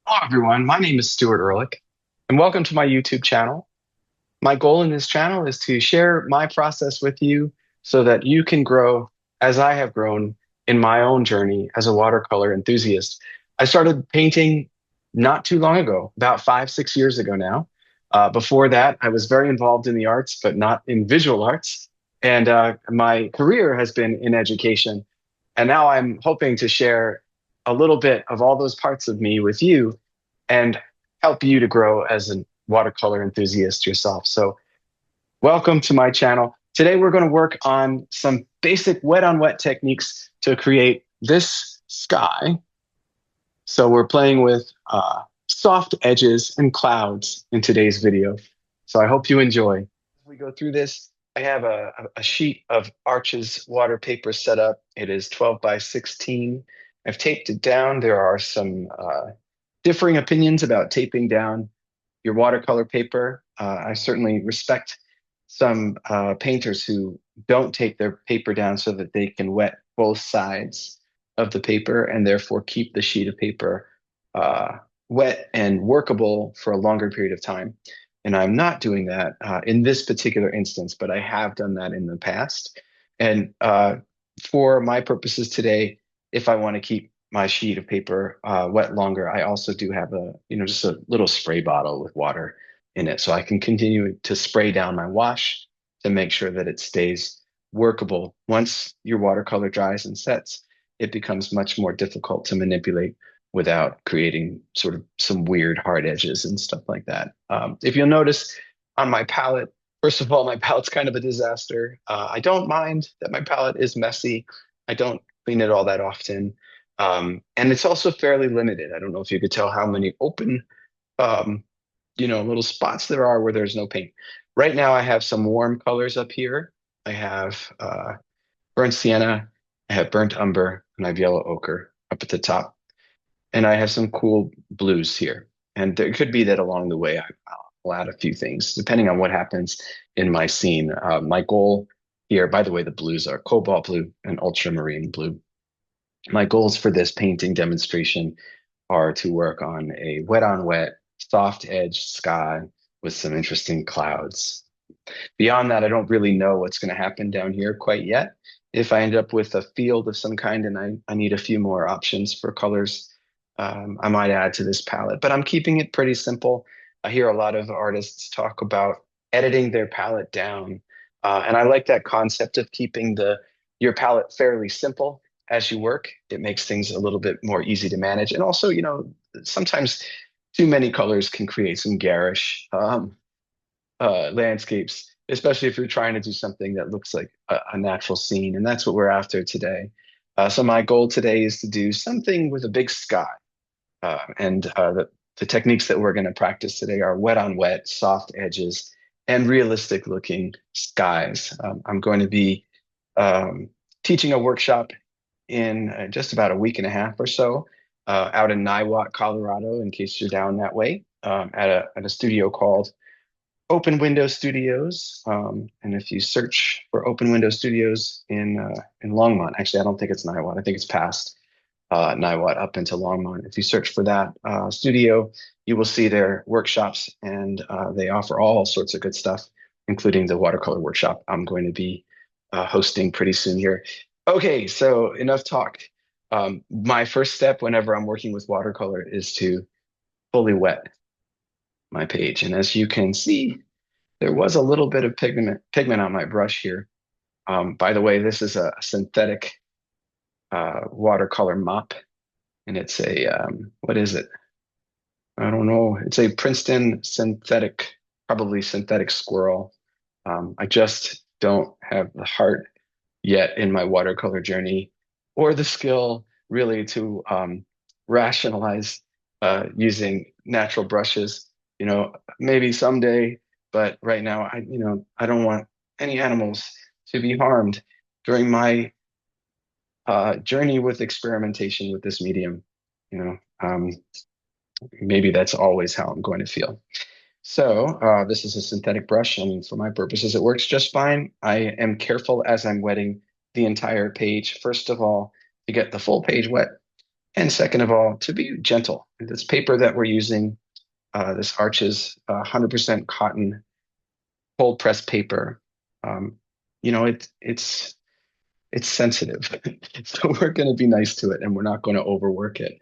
Hello, everyone. My name is Stuart Ehrlich, and welcome to my YouTube channel. My goal in this channel is to share my process with you so that you can grow as I have grown in my own journey as a watercolor enthusiast. I started painting not too long ago, about 5, 6 years ago now. Before that, I was very involved in the arts, but not in visual arts. And my career has been in education. And now I'm hoping to share a little bit of all those parts of me with you and help you to grow as a watercolor enthusiast yourself. So, welcome to my channel. Today, we're going to work on some basic wet on wet techniques to create this sky. So, we're playing with soft edges and clouds in today's video. So, I hope you enjoy. As we go through this, I have a sheet of Arches water paper set up. It is 12 by 16. I've taped it down. There are some differing opinions about taping down your watercolor paper. I certainly respect some painters who don't tape their paper down so that they can wet both sides of the paper and therefore keep the sheet of paper uh, wet and workable for a longer period of time. And I'm not doing that in this particular instance, but I have done that in the past. And for my purposes today, if I want to keep my sheet of paper wet longer, I also do have just a little spray bottle with water in it. So I can continue to spray down my wash to make sure that it stays workable. Once your watercolor dries and sets, it becomes much more difficult to manipulate without creating sort of some weird hard edges and stuff like that. If you'll notice on my palette, first of all, my palette's kind of a disaster. I don't mind that my palette is messy. I don't clean it all that often. And it's also fairly limited. I don't know if you could tell how many open, um, little spots there are where there's no paint. Right now, I have some warm colors up here. I have burnt sienna, I have burnt umber, and I have yellow ochre up at the top. And I have some cool blues here. And there could be that along the way, I'll add a few things depending on what happens in my scene. My goal here, by the way, the blues are cobalt blue and ultramarine blue. My goals for this painting demonstration are to work on a wet on wet, soft edge sky with some interesting clouds. Beyond that, I don't really know what's going to happen down here quite yet. If I end up with a field of some kind and I need a few more options for colors, I might add to this palette, but I'm keeping it pretty simple. I hear a lot of artists talk about editing their palette down. And I like that concept of keeping your palette fairly simple as you work. It makes things a little bit more easy to manage. And also, sometimes too many colors can create some garish landscapes, especially if you're trying to do something that looks like a natural scene. And that's what we're after today. So my goal today is to do something with a big sky. And the techniques that we're going to practice today are wet on wet, soft edges, and realistic looking skies. I'm going to be teaching a workshop in just about a week and a half or so out in Niwot, Colorado, in case you're down that way, at a studio called Open Window Studios. And if you search for Open Window Studios in Longmont, actually, I don't think it's Niwot. I think it's past Niwot up into Longmont. If you search for that studio, you will see their workshops, and they offer all sorts of good stuff, including the watercolor workshop I'm going to be hosting pretty soon here. Okay, so enough talk. My first step whenever I'm working with watercolor is to fully wet my page. And as you can see, there was a little bit of pigment on my brush here. By the way, this is a synthetic watercolor mop, and it's what is it? I don't know. It's a Princeton synthetic, probably synthetic squirrel. I just don't have the heart yet in my watercolor journey or the skill really to rationalize using natural brushes. Maybe someday, but right now, I don't want any animals to be harmed during my journey with experimentation with this medium. You know, um, Maybe that's always how I'm going to feel. So this is a synthetic brush, and for my purposes, it works just fine. I am careful as I'm wetting the entire page, first of all, to get the full page wet, And second of all, to be gentle. This paper that we're using, this Arches 100% cotton cold press paper, um, it's sensitive. So we're going to be nice to it and we're not going to overwork it.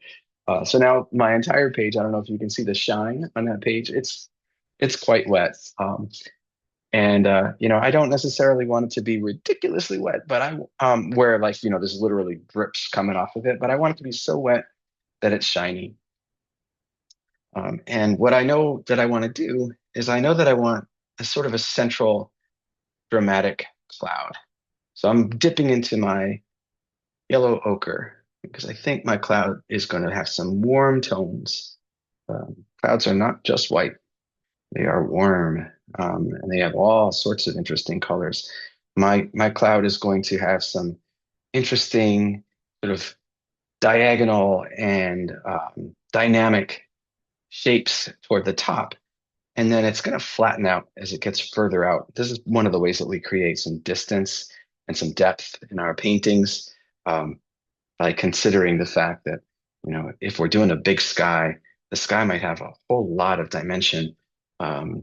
So now my entire page, I don't know if you can see the shine on that page. It's quite wet. And I don't necessarily want it to be ridiculously wet, but where like, there's literally drips coming off of it, but I want it to be so wet that it's shiny. And what I know that I want to do is I know that I want a sort of a central dramatic cloud. So I'm dipping into my yellow ochre because I think my cloud is going to have some warm tones. Clouds are not just white, they are warm, and they have all sorts of interesting colors. My cloud is going to have some interesting sort of diagonal and dynamic shapes toward the top. And then it's going to flatten out as it gets further out. This is one of the ways that we create some distance and some depth in our paintings, by considering the fact that, if we're doing a big sky, the sky might have a whole lot of dimension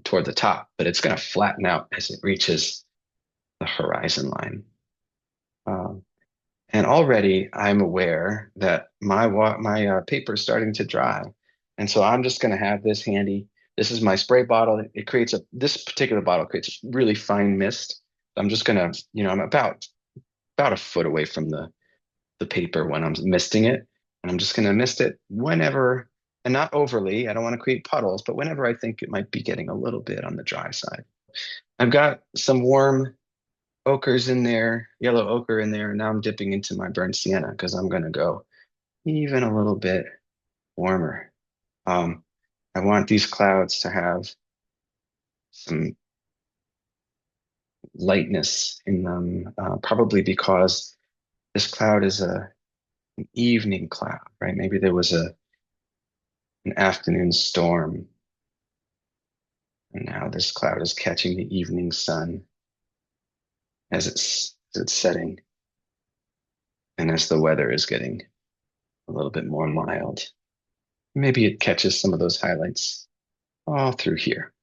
toward the top, but it's going to flatten out as it reaches the horizon line. Um, and already I'm aware that my paper is starting to dry. And so I'm just going to have this handy. This is my spray bottle. This particular bottle creates really fine mist. I'm just going to, I'm about a foot away from the paper when I'm misting it. And I'm just going to mist it whenever, and not overly. I don't want to create puddles, but whenever I think it might be getting a little bit on the dry side. I've got some warm ochre's in there, yellow ochre in there. And now I'm dipping into my burnt sienna because I'm going to go even a little bit warmer. Um, I want these clouds to have some lightness in them, probably because this cloud is an evening cloud, right? Maybe there was an afternoon storm, and now this cloud is catching the evening sun as it's setting, and as the weather is getting a little bit more mild. Maybe it catches some of those highlights all through here.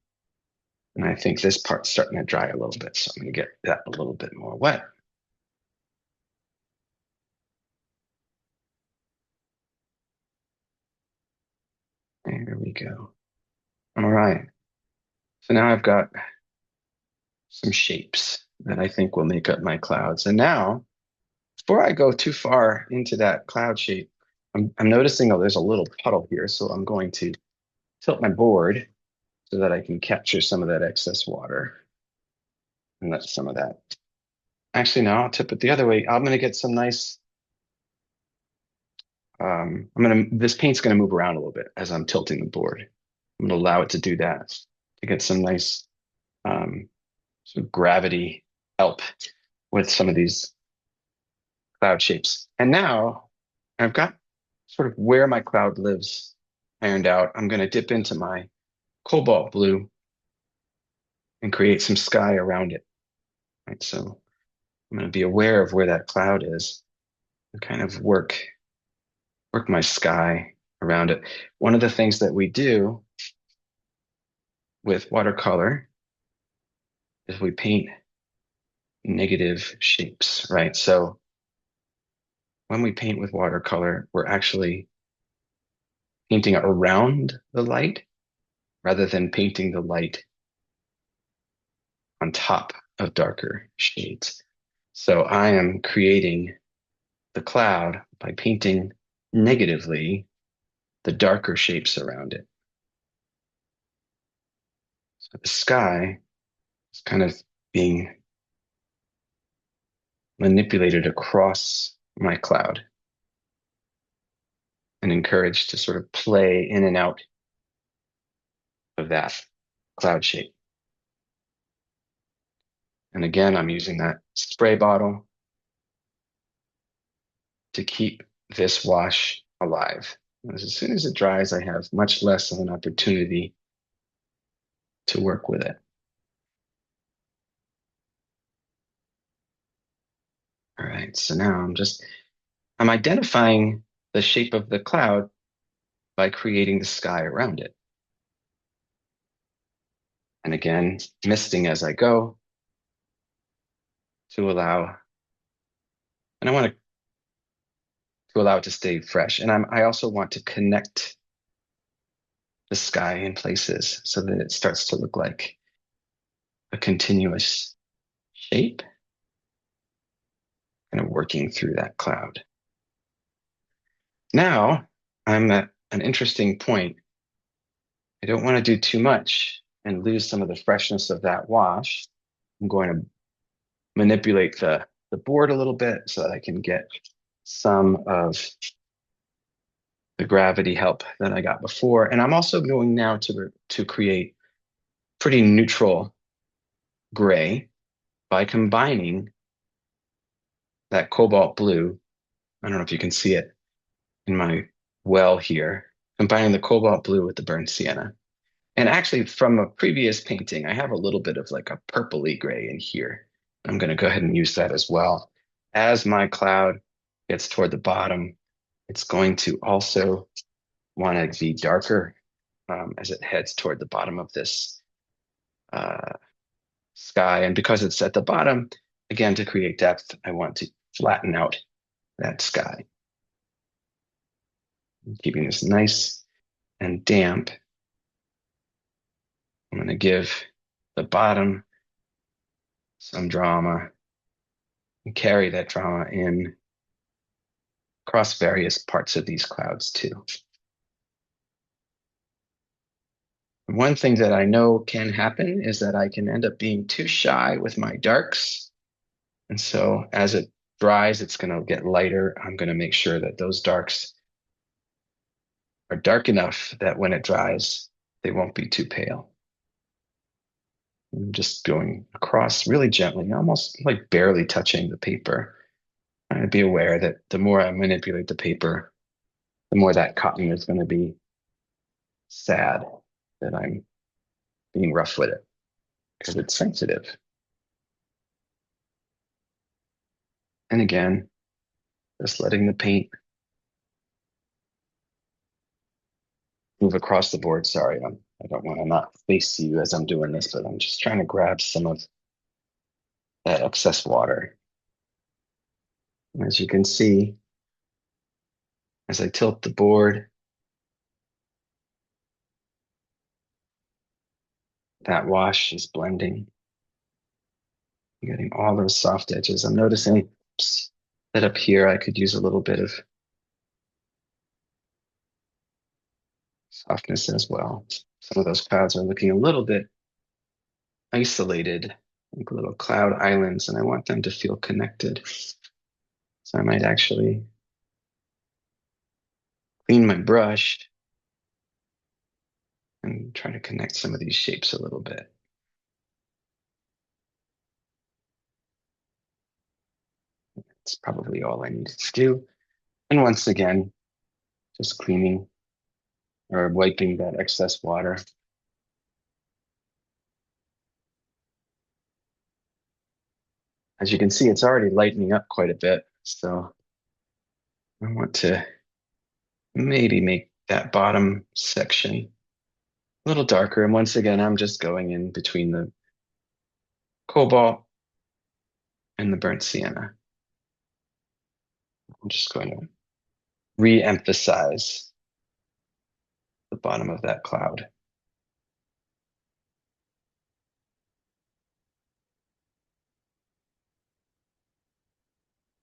And I think this part's starting to dry a little bit, so I'm going to get that a little bit more wet. There we go. All right. So now I've got some shapes that I think will make up my clouds. And now, before I go too far into that cloud shape, I'm noticing, there's a little puddle here. So I'm going to tilt my board so that I can capture some of that excess water and let some of that. Actually, no, I'll tip it the other way. I'm going to get some nice, this paint's going to move around a little bit as I'm tilting the board. I'm going to allow it to do that to get some nice sort of gravity help with some of these cloud shapes. And now I've got sort of where my cloud lives ironed out. I'm going to dip into my cobalt blue and create some sky around it. Right. So I'm going to be aware of where that cloud is and kind of work my sky around it. One of the things that we do with watercolor is we paint negative shapes, right? So when we paint with watercolor, we're actually painting around the light rather than painting the light on top of darker shades. So I am creating the cloud by painting negatively the darker shapes around it. So the sky is kind of being manipulated across my cloud and encouraged to sort of play in and out of that cloud shape. And again, I'm using that spray bottle to keep this wash alive. As soon as it dries, I have much less of an opportunity to work with it. All right, so now I'm identifying the shape of the cloud by creating the sky around it. And again, misting as I go to allow, and I want to allow it to stay fresh. And I also want to connect the sky in places so that it starts to look like a continuous shape, kind of working through that cloud. Now I'm at an interesting point. I don't want to do too much and lose some of the freshness of that wash. I'm going to manipulate the board a little bit so that I can get some of the gravity help that I got before. And I'm also going now to create pretty neutral gray by combining that cobalt blue. I don't know if you can see it in my well here, combining the cobalt blue with the burnt sienna. And actually, from a previous painting, I have a little bit of like a purpley gray in here. I'm going to go ahead and use that as well. As my cloud gets toward the bottom, it's going to also want to be darker as it heads toward the bottom of this uh, sky. And because it's at the bottom, again, to create depth, I want to flatten out that sky. Keeping this nice and damp. I'm going to give the bottom some drama and carry that drama in across various parts of these clouds too. One thing that I know can happen is that I can end up being too shy with my darks. And so as it dries, it's going to get lighter. I'm going to make sure that those darks are dark enough that when it dries, they won't be too pale. I'm just going across really gently, almost like barely touching the paper. Trying to be aware that the more I manipulate the paper, the more that cotton is going to be sad that I'm being rough with it because it's sensitive. And again, just letting the paint move across the board. Sorry, I don't want to not face you as I'm doing this, but I'm just trying to grab some of that excess water. And as you can see, as I tilt the board, that wash is blending. I'm getting all those soft edges. I'm noticing that up here I could use a little bit of softness as well. Some of those clouds are looking a little bit isolated, like little cloud islands, and I want them to feel connected. So I might actually clean my brush and try to connect some of these shapes a little bit. That's probably all I need to do. And once again, just cleaning or wiping that excess water. As you can see, it's already lightening up quite a bit. So I want to maybe make that bottom section a little darker. And once again, I'm just going in between the cobalt and the burnt sienna. I'm just going to re-emphasize the bottom of that cloud.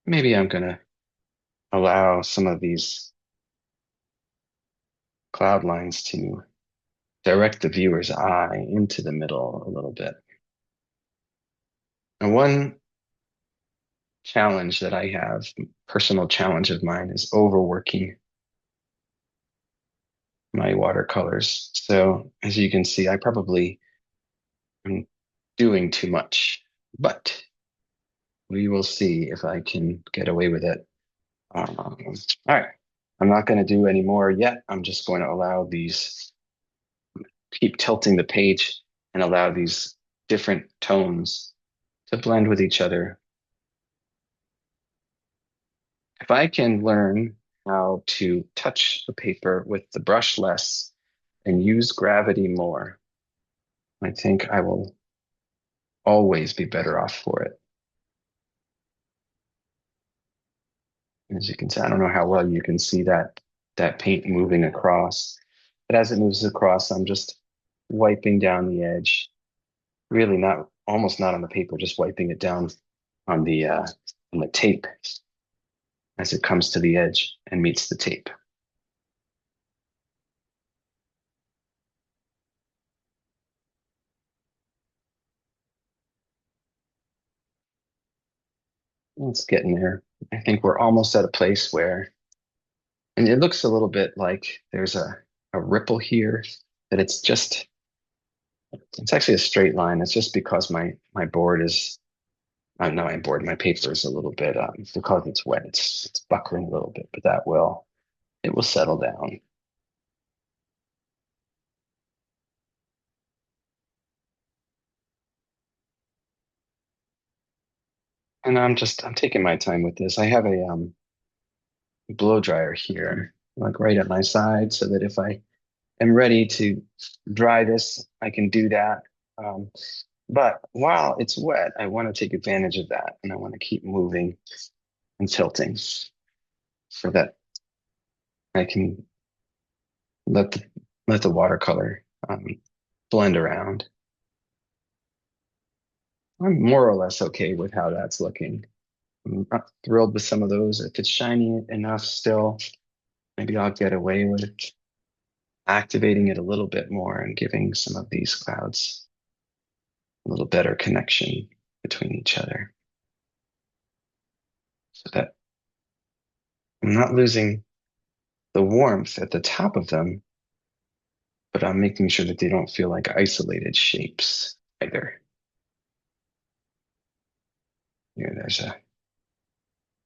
Maybe I'm going to allow some of these cloud lines to direct the viewer's eye into the middle a little bit. And one challenge that I have, personal challenge of mine, is overworking my watercolors. So as you can see, I probably am doing too much, but we will see if I can get away with it. All right, I'm not going to do any more yet. I'm just going to allow these, keep tilting the page and allow these different tones to blend with each other. If I can learn how to touch the paper with the brush less and use gravity more, I think I will always be better off for it. As you can see, I don't know how well you can see that paint moving across, but as it moves across, I'm just wiping down the edge. Really not, almost not on the paper, just wiping it down on the tape as it comes to the edge and meets the tape. It's getting there. I think we're almost at a place where, and it looks a little bit like there's a ripple here, that it's actually a straight line. It's just because my board is, not my board, my paper is a little bit, because it's wet, it's buckling a little bit, but it will settle down. And I'm taking my time with this. I have a blow dryer here, like right at my side, so that if I am ready to dry this, I can do that. Um, but while it's wet, I want to take advantage of that, and I want to keep moving and tilting so that I can let the let the watercolor blend around. I'm more or less okay with how that's looking. I'm not thrilled with some of those. If it's shiny enough still, maybe I'll get away with activating it a little bit more and giving some of these clouds a little better connection between each other so that I'm not losing the warmth at the top of them, but I'm making sure that they don't feel like isolated shapes either. Here,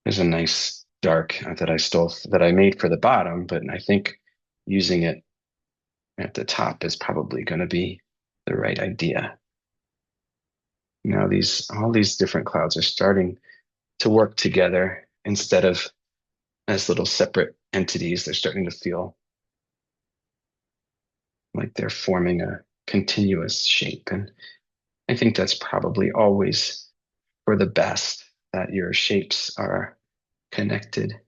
there's a nice dark that I stole that I made for the bottom, but I think using it at the top is probably going to be the right idea. Now these all these different clouds are starting to work together instead of as little separate entities. They're starting to feel like they're forming a continuous shape. And I think that's probably always for the best that your shapes are connected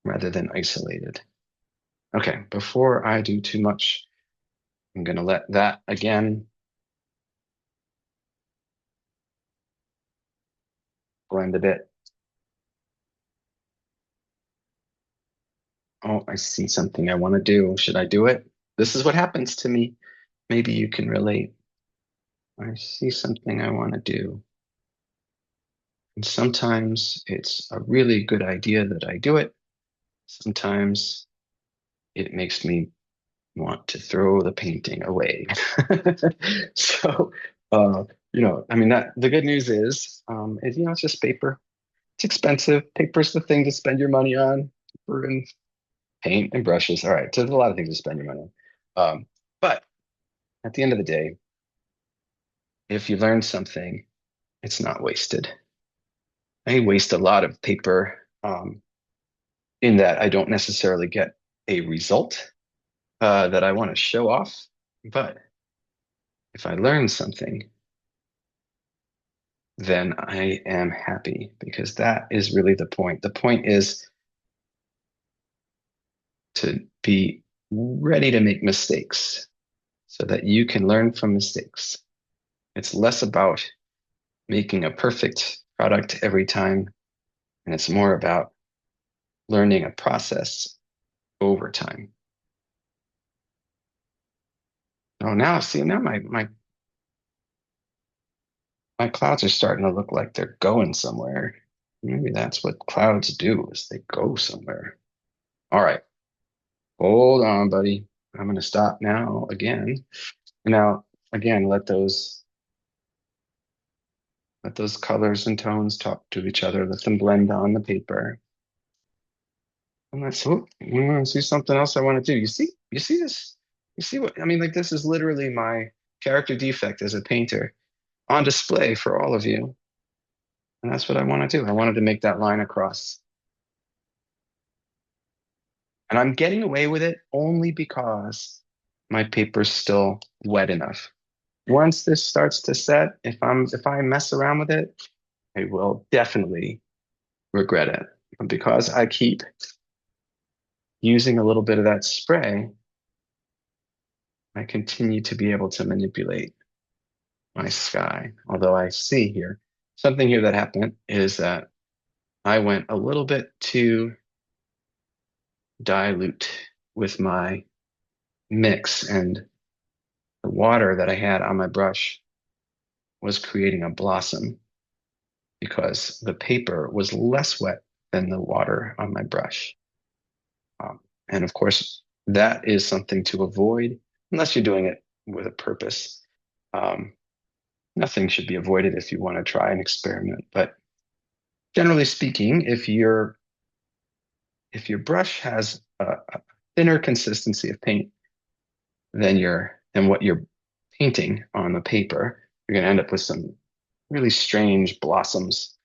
rather than isolated. Okay, before I do too much, I'm going to let that again blend a bit. Oh, I see something I want to do. Should I do it? This is what happens to me. Maybe you can relate. I see something I want to do. And sometimes it's a really good idea that I do it. Sometimes it makes me want to throw the painting away. So, I mean, that the good news is, it's just paper. It's expensive. Paper's the thing to spend your money on. Paper and paint and brushes. All right, so there's a lot of things to spend your money on. But at the end of the day, if you learn something, it's not wasted. I waste a lot of paper in that I don't necessarily get a result that I want to show off. But if I learn something, then I am happy because that is really the point. The point is to be ready to make mistakes so that you can learn from mistakes. It's less about making a perfect product every time, and it's more about learning a process over time. Oh, now see, now my clouds are starting to look like they're going somewhere. Maybe that's what clouds do, is they go somewhere. All right, hold on, buddy. I'm going to stop now again. Now, again, let those colors and tones talk to each other. Let them blend on the paper. And let's see something else I want to do. You see this? You see what I mean? Like this is literally my character defect as a painter on display for all of you. And that's what I want to do. I wanted to make that line across. And I'm getting away with it only because my paper's still wet enough. Once this starts to set, if I mess around with it, I will definitely regret it. But because I keep using a little bit of that spray, I continue to be able to manipulate my sky. Although I see here, something here that happened is that I went a little bit too dilute with my mix, and the water that I had on my brush was creating a blossom because the paper was less wet than the water on my brush. And of course, that is something to avoid unless you're doing it with a purpose. Um, Nothing should be avoided if you want to try an experiment. But generally speaking, if your brush has a thinner consistency of paint than what you're painting on the paper, you're going to end up with some really strange blossoms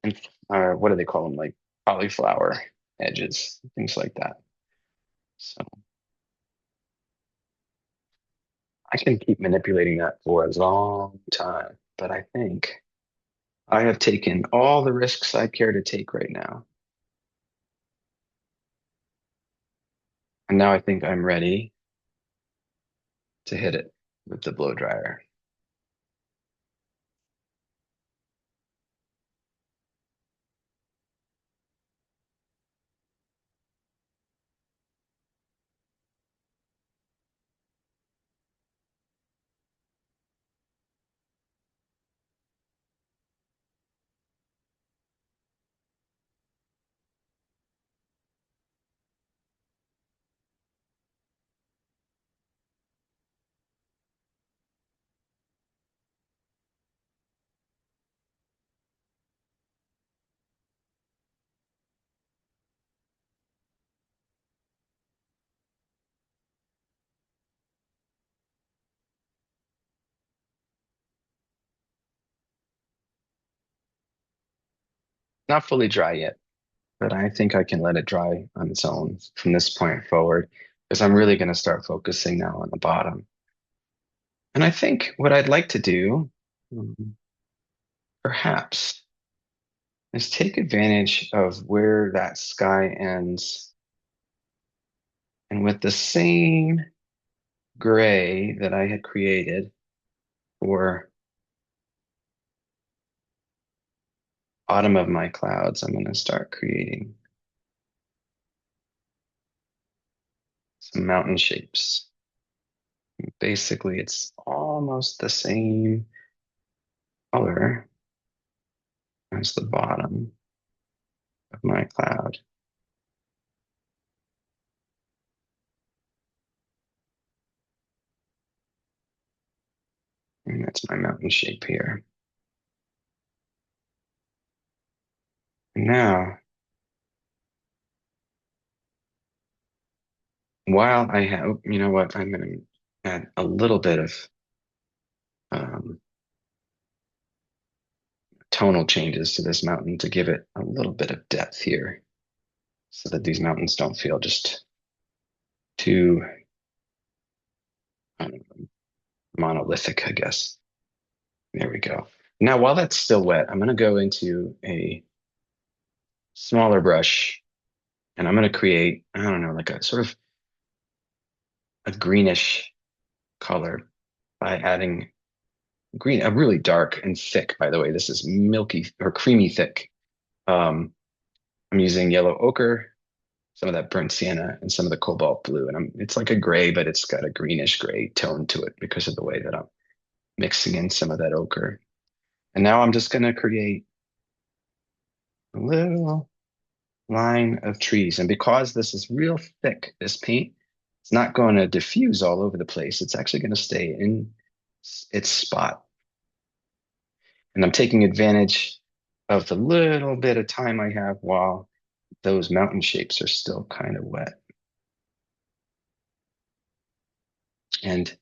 and what do they call them? Like cauliflower edges, things like that. So I can keep manipulating that for a long time, but I think I have taken all the risks I care to take right now. And now I think I'm ready to hit it with the blow dryer. Not fully dry yet, but I think I can let it dry on its own from this point forward because I'm really going to start focusing now on the bottom. And I think what I'd like to do, perhaps, is take advantage of where that sky ends and with the same gray that I had created for bottom of my clouds, I'm going to start creating some mountain shapes. Basically, it's almost the same color as the bottom of my cloud. And that's my mountain shape here. And now, while I have, you know what, I'm going to add a little bit of um, tonal changes to this mountain to give it a little bit of depth here so that these mountains don't feel just too monolithic, I guess. There we go. Now, while that's still wet, I'm going to go into a smaller brush and I'm going to create, I don't know, like a sort of a greenish color by adding green, a really dark and thick, by the way. This is milky or creamy thick. Um, I'm using yellow ochre, some of that burnt sienna, and some of the cobalt blue. And it's like a gray, but it's got a greenish gray tone to it because of the way that I'm mixing in some of that ochre. And now I'm just going to create a little line of trees. And because this is real thick, this paint, it's not going to diffuse all over the place. It's actually going to stay in its spot. And I'm taking advantage of the little bit of time I have while those mountain shapes are still kind of wet. And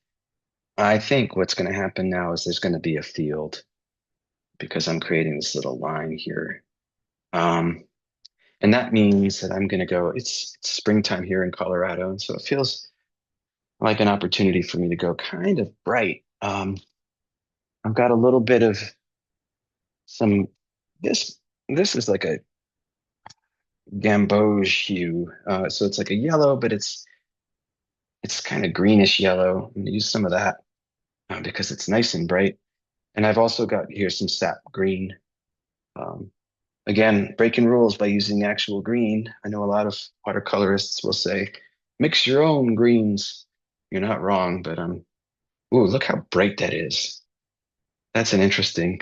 I think what's going to happen now is there's going to be a field because I'm creating this little line here. Um, And that means that I'm going to go, it's springtime here in Colorado. And so it feels like an opportunity for me to go kind of bright. I've got a little bit of some, this, this is like a gamboge hue. So it's like a yellow, but it's kind of greenish yellow. I'm going to use some of that because it's nice and bright. And I've also got here some sap green. Um, Again, breaking rules by using actual green. I know a lot of watercolorists will say, mix your own greens. You're not wrong, but ooh, look how bright that is. That's an interesting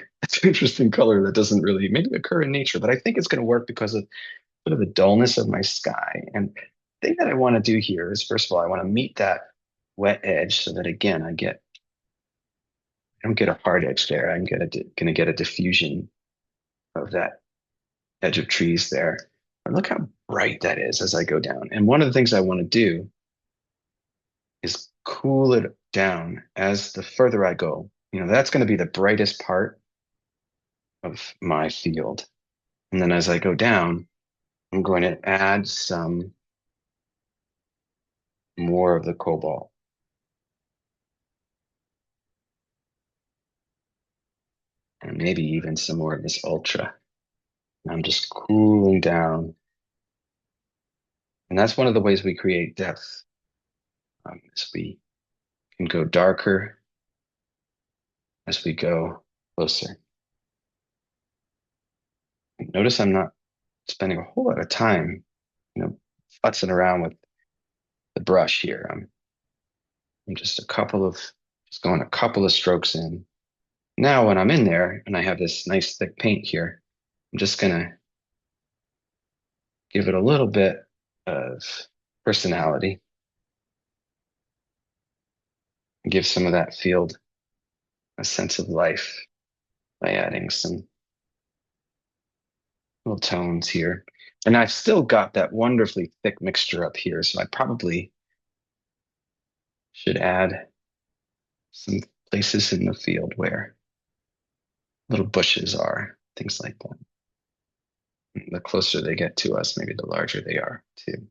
color that doesn't really maybe occur in nature, but I think it's going to work because of sort of the dullness of my sky. And the thing that I want to do here is, first of all, I want to meet that wet edge so that again, I don't get a hard edge there. I'm gonna get a diffusion of that edge of trees there. And look how bright that is as I go down. And one of the things I want to do is cool it down as the further I go. You know, that's going to be the brightest part of my field. And then as I go down, I'm going to add some more of the cobalt and maybe even some more of this ultra. And I'm just cooling down. And that's one of the ways we create depth. As we can go darker as we go closer. Notice I'm not spending a whole lot of time, you know, futzing around with the brush here. I'm just going a couple of strokes in. Now, when I'm in there and I have this nice thick paint here, I'm just gonna give it a little bit of personality, and give some of that field a sense of life by adding some little tones here. And I've still got that wonderfully thick mixture up here, so I probably should add some places in the field where little bushes are, things like that. The closer they get to us, maybe the larger they are too.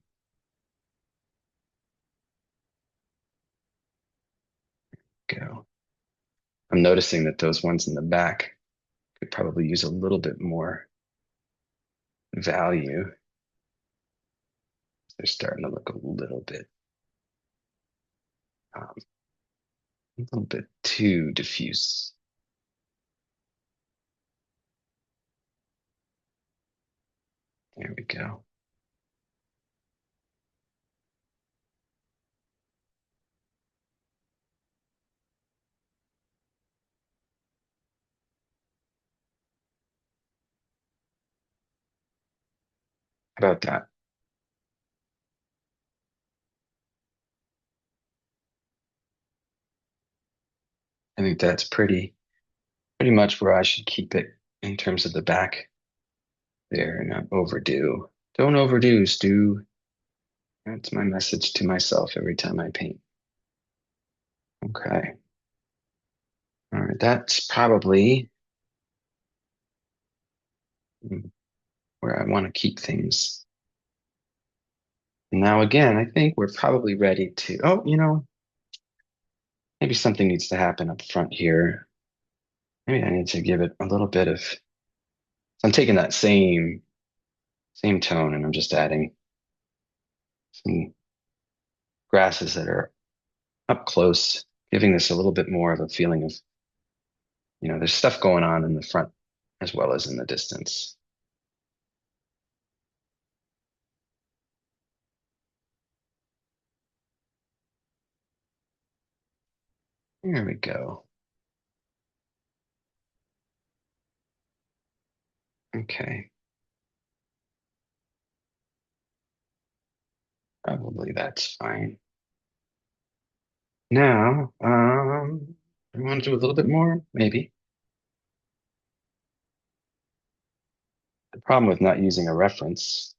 Go. I'm noticing that those ones in the back could probably use a little bit more value. They're starting to look um, a little bit too diffuse. There we go. How about that? I think that's pretty much where I should keep it in terms of the back there, not overdo. Don't overdo, Stu. That's my message to myself every time I paint. Okay. All right, that's probably where I want to keep things. Now, again, I think we're probably ready to, oh, maybe something needs to happen up front here. Maybe I need to give it a little bit of, so I'm taking that same tone and I'm just adding some grasses that are up close, giving this a little bit more of a feeling of, there's stuff going on in the front as well as in the distance. There we go. Okay. Probably that's fine. Now, I want to do a little bit more, maybe. The problem with not using a reference,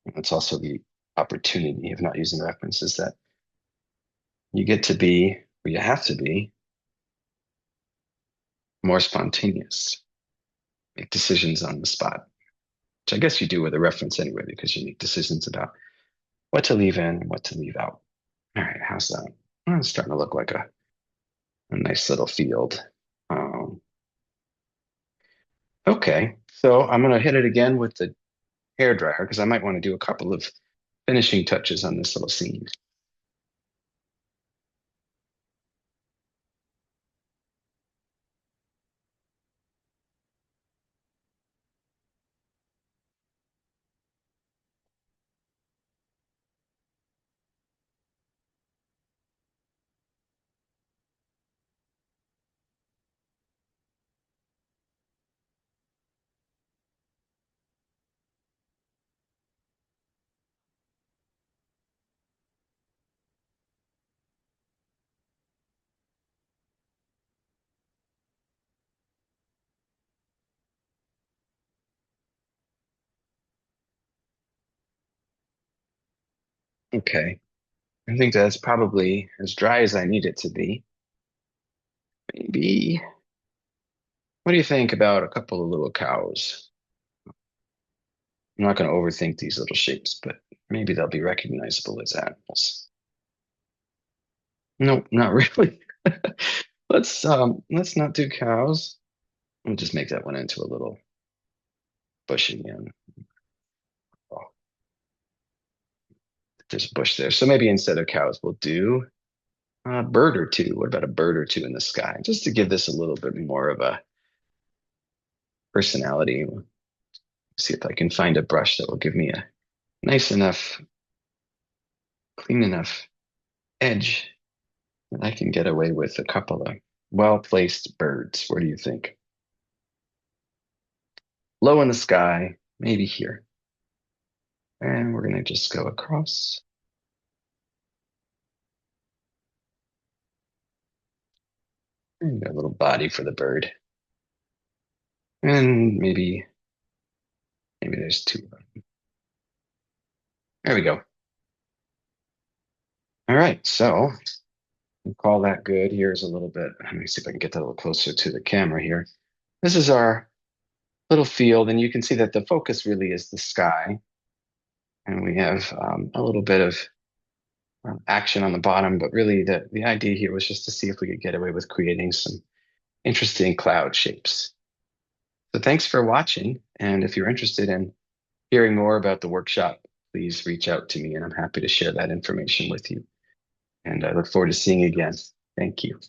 it's also the opportunity of not using a reference, is that you get to be, or you have to be, more spontaneous, make decisions on the spot. which I guess you do with a reference anyway, because you make decisions about what to leave in and what to leave out. All right, how's that? Oh, it's starting to look like a nice little field. Um, okay, so I'm going to hit it again with the hair dryer because I might want to do a couple of finishing touches on this little scene. Okay, I think that's probably as dry as I need it to be. Maybe, what do you think about a couple of little cows? I'm not going to overthink these little shapes, but maybe they'll be recognizable as animals. Nope, not really. Let's not do cows. We'll just make that one into a little bush again. Oh, there's a bush there. So maybe instead of cows, we'll do a bird or two. What about a bird or two in the sky? Just to give this a little bit more of a personality. See if I can find a brush that will give me a nice enough, clean enough edge that I can get away with a couple of well-placed birds. What do you think? Low in the sky, maybe here. And we're going to just go across. And a little body for the bird. And maybe there's two of them. There we go. All right, so we'll call that good. Here's a little bit. Let me see if I can get that a little closer to the camera here. This is our little field, and you can see that the focus really is the sky. And we have a little bit of action on the bottom, but really the idea here was just to see if we could get away with creating some interesting cloud shapes. So thanks for watching. And if you're interested in hearing more about the workshop, please reach out to me and I'm happy to share that information with you. And I look forward to seeing you again. Thank you.